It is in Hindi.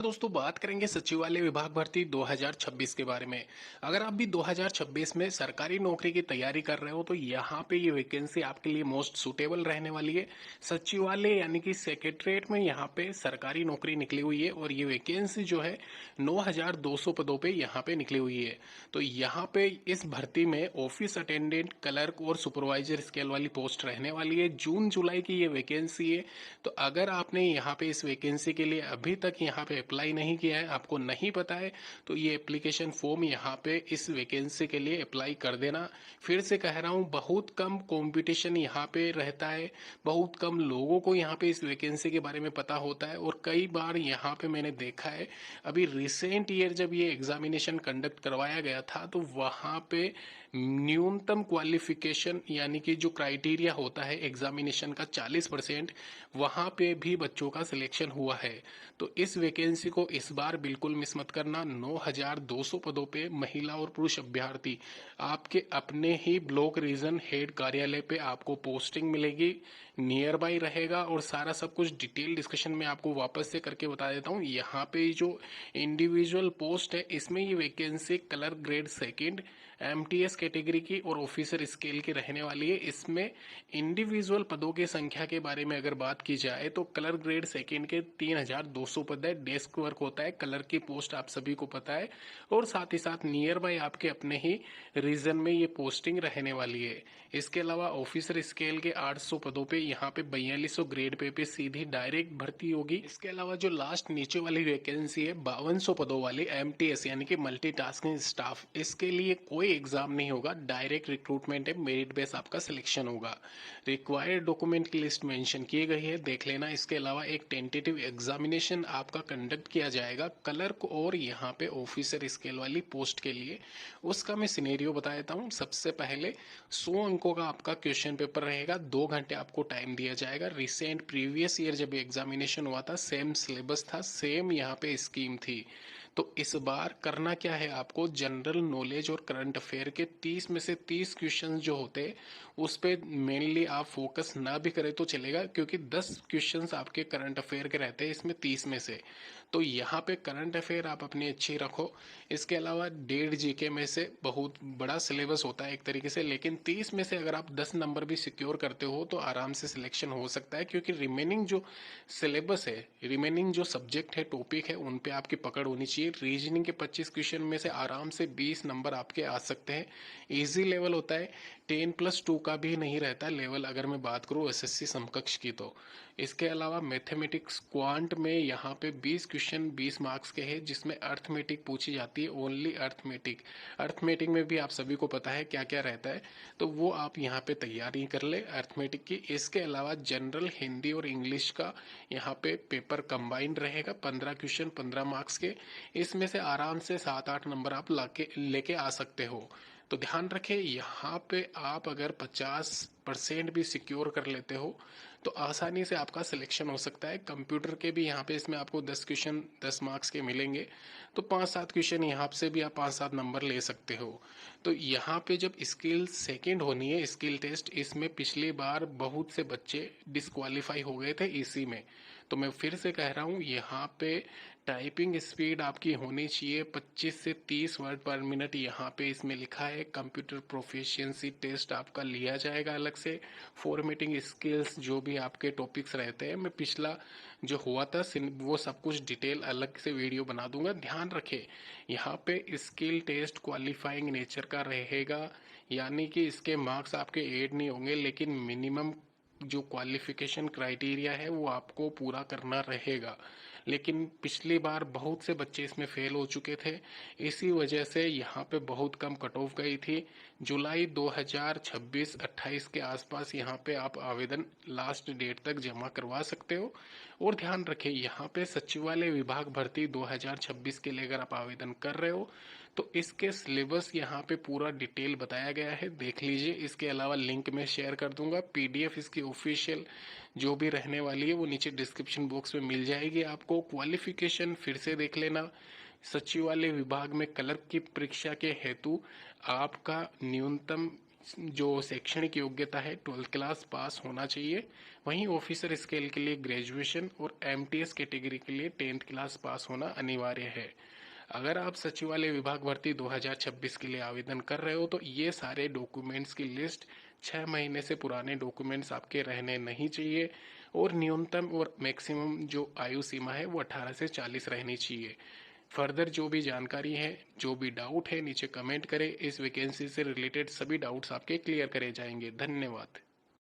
दोस्तों बात करेंगे सचिवालय विभाग भर्ती 2026 के बारे में। अगर आप भी 2026 में सरकारी नौकरी की तैयारी कर रहे हो तो यहाँ पे ये वैकेंसी आपके लिए मोस्ट सुटेबल रहने वाली है। सचिवालय यानी कि सेक्रेटरीट में यहाँ पे सरकारी नौकरी निकली हुई है और ये वैकेंसी जो है 9,200 पदों पे यहाँ पे निकली हुई है। तो यहाँ पे इस भर्ती में ऑफिस अटेंडेंट, क्लर्क और सुपरवाइजर स्केल वाली पोस्ट रहने वाली है। जून जुलाई की ये वैकेंसी है। तो अगर आपने यहाँ पे इस वैकेंसी के लिए अभी तक यहाँ पे अप्लाई नहीं किया है, आपको नहीं पता है, तो ये एप्लीकेशन फॉर्म यहाँ पे इस वैकेंसी के लिए अप्लाई कर देना। फिर से कह रहा हूँ, बहुत कम कंपटीशन यहाँ पे रहता है, बहुत कम लोगों को यहाँ पे इस वैकेंसी के बारे में पता होता है। और कई बार यहाँ पे मैंने देखा है, अभी रिसेंट ईयर जब ये एग्जामिनेशन कंडक्ट करवाया गया था तो वहाँ पे न्यूनतम क्वालिफिकेशन यानी कि जो क्राइटेरिया होता है एग्जामिनेशन का 40%, वहाँ पे भी बच्चों का सिलेक्शन हुआ है। तो इस वैकेंसी को इस बार बिल्कुल मिस मत करना। 9,200 पदों पे महिला और पुरुष अभ्यर्थी, आपके अपने ही ब्लॉक रीजन हेड कार्यालय पे आपको पोस्टिंग मिलेगी, नियर बाई रहेगा और सारा सब कुछ डिटेल डिस्कशन में आपको वापस से करके बता देता हूँ। यहाँ पे जो इंडिविजुअल पोस्ट है इसमें ये vacancy colour grade second MTS category की और ऑफिसर स्केल की रहने वाली है। इसमें इंडिविजुअल पदों की संख्या के बारे में अगर बात की जाए तो कलर ग्रेड सेकेंड के 3,200 पद है। डेस्क वर्क होता है, कलर की पोस्ट आप सभी को पता है, और साथ ही साथ नियर बाय आपके अपने ही रीजन में ये पोस्टिंग रहने वाली है। इसके अलावा ऑफिसर स्केल के 800 पदों पे यहाँ पे 4200 ग्रेड पे सीधी डायरेक्ट भर्ती होगी। इसके अलावा जो लास्ट नीचे वाली वैकेंसी है 5200 पदों वाली एमटीएस यानी कि मल्टीटास्किंग स्टाफ, इसके लिए कोई एग्जाम नहीं होगा, डायरेक्ट रिक्रूटमेंट है, मेरिट बेस आपका सिलेक्शन होगा। रिक्वायर्ड डॉक्यूमेंट की लिस्ट मेंशन की गई है, देख लेना। इसके अलावा एक टेंटेटिव एग्जामिनेशन आपका कंडक्ट किया जाएगा क्लर्क और यहाँ पे ऑफिसर स्केल वाली पोस्ट के लिए। उसका मैं सिनेरियो बता देता हूँ। सबसे पहले 100 अंकों का आपका क्वेश्चन पेपर रहेगा, 2 घंटे आपको टाइम दिया जाएगा। रिसेंट प्रीवियस ईयर जब एग्जामिनेशन हुआ था सेम सिलेबस था, सेम यहाँ पे स्कीम थी। तो इस बार करना क्या है, आपको जनरल नॉलेज और करंट अफेयर के 30 में से 30 क्वेश्चन जो होते हैं उस पे मेनली आप फोकस ना भी करें तो चलेगा, क्योंकि 10 क्वेश्चंस आपके करंट अफेयर के रहते हैं इसमें 30 में से। तो यहाँ पे करंट अफेयर आप अपनी अच्छी रखो। इसके अलावा 1.5 जीके में से बहुत बड़ा सिलेबस होता है एक तरीके से, लेकिन 30 में से अगर आप 10 नंबर भी सिक्योर करते हो तो आराम से सिलेक्शन हो सकता है, क्योंकि रिमेनिंग जो सिलेबस है, रिमेनिंग जो सब्जेक्ट है, टॉपिक है, उन पे आपकी पकड़ होनी चाहिए। रीजनिंग के 25 क्वेश्चन में से आराम से 20 नंबर आपके आ सकते हैं। इजी लेवल होता है, 10+2 का भी नहीं रहता लेवल अगर मैं बात करूँ एसएससी समकक्ष की तो। इसके अलावा मैथमेटिक्स क्वांट में यहाँ पे 20 क्वेश्चन 20 मार्क्स के हैं, जिसमें अर्थमेटिक पूछी जाती है, ओनली अर्थमेटिक। अर्थमेटिक में भी आप सभी को पता है क्या क्या रहता है, तो वो आप यहाँ पे तैयारी कर ले अर्थमेटिक की। इसके अलावा जनरल हिंदी और इंग्लिश का यहाँ पे पेपर कंबाइंड रहेगा, 15 क्वेश्चन 15 मार्क्स के। इसमें से आराम से 7-8 नंबर आप लाके लेके आ सकते हो। तो ध्यान रखें, यहाँ पे आप अगर 50% भी सिक्योर कर लेते हो तो आसानी से आपका सिलेक्शन हो सकता है। कंप्यूटर के भी यहाँ पे इसमें आपको 10 क्वेश्चन 10 मार्क्स के मिलेंगे, तो 5-7 क्वेश्चन यहाँ से भी आप 5-7 नंबर ले सकते हो। तो यहाँ पे जब स्किल सेकंड होनी है, स्किल टेस्ट, इसमें पिछली बार बहुत से बच्चे डिस्क्वालीफाई हो गए थे इसी में। तो मैं फिर से कह रहा हूँ, यहाँ पे टाइपिंग स्पीड आपकी होनी चाहिए 25 से 30 वर्ड पर मिनट, यहाँ पे इसमें लिखा है। कंप्यूटर प्रोफिशिएंसी टेस्ट आपका लिया जाएगा अलग से। फॉर्मेटिंग स्किल्स जो भी आपके टॉपिक्स रहते हैं, मैं पिछला जो हुआ था वो सब कुछ डिटेल अलग से वीडियो बना दूंगा। ध्यान रखें, यहाँ पे स्किल टेस्ट क्वालिफाइंग नेचर का रहेगा, यानी कि इसके मार्क्स आपके ऐड नहीं होंगे, लेकिन मिनिमम जो क्वालिफिकेशन क्राइटेरिया है वो आपको पूरा करना रहेगा। लेकिन पिछली बार बहुत से बच्चे इसमें फेल हो चुके थे, इसी वजह से यहाँ पे बहुत कम कट ऑफ गई थी। जुलाई 2026-28 के आसपास यहाँ पे आप आवेदन लास्ट डेट तक जमा करवा सकते हो। और ध्यान रखें, यहाँ पे सचिवालय विभाग भर्ती 2026 के लिए अगर आप आवेदन कर रहे हो तो इसके सिलेबस यहाँ पे पूरा डिटेल बताया गया है, देख लीजिए। इसके अलावा लिंक में शेयर कर दूंगा, पीडीएफ इसकी ऑफिशियल जो भी रहने वाली है वो नीचे डिस्क्रिप्शन बॉक्स में मिल जाएगी आपको। क्वालिफिकेशन फिर से देख लेना। सचिवालय विभाग में क्लर्क की परीक्षा के हेतु आपका न्यूनतम जो शैक्षणिक योग्यता है 12th क्लास पास होना चाहिए। वहीं ऑफिसर स्केल के लिए ग्रेजुएशन और एमटीएस कैटेगरी के लिए 10th क्लास पास होना अनिवार्य है। अगर आप सचिवालय विभाग भर्ती 2026 के लिए आवेदन कर रहे हो तो ये सारे डॉक्यूमेंट्स की लिस्ट 6 महीने से पुराने डॉक्यूमेंट्स आपके रहने नहीं चाहिए और न्यूनतम और मैक्सिमम जो आयु सीमा है वो 18 से 40 रहनी चाहिए। फर्दर जो भी जानकारी है, जो भी डाउट है, नीचे कमेंट करें। इस वैकेंसी से रिलेटेड सभी डाउट्स आपके क्लियर करे जाएंगे। धन्यवाद।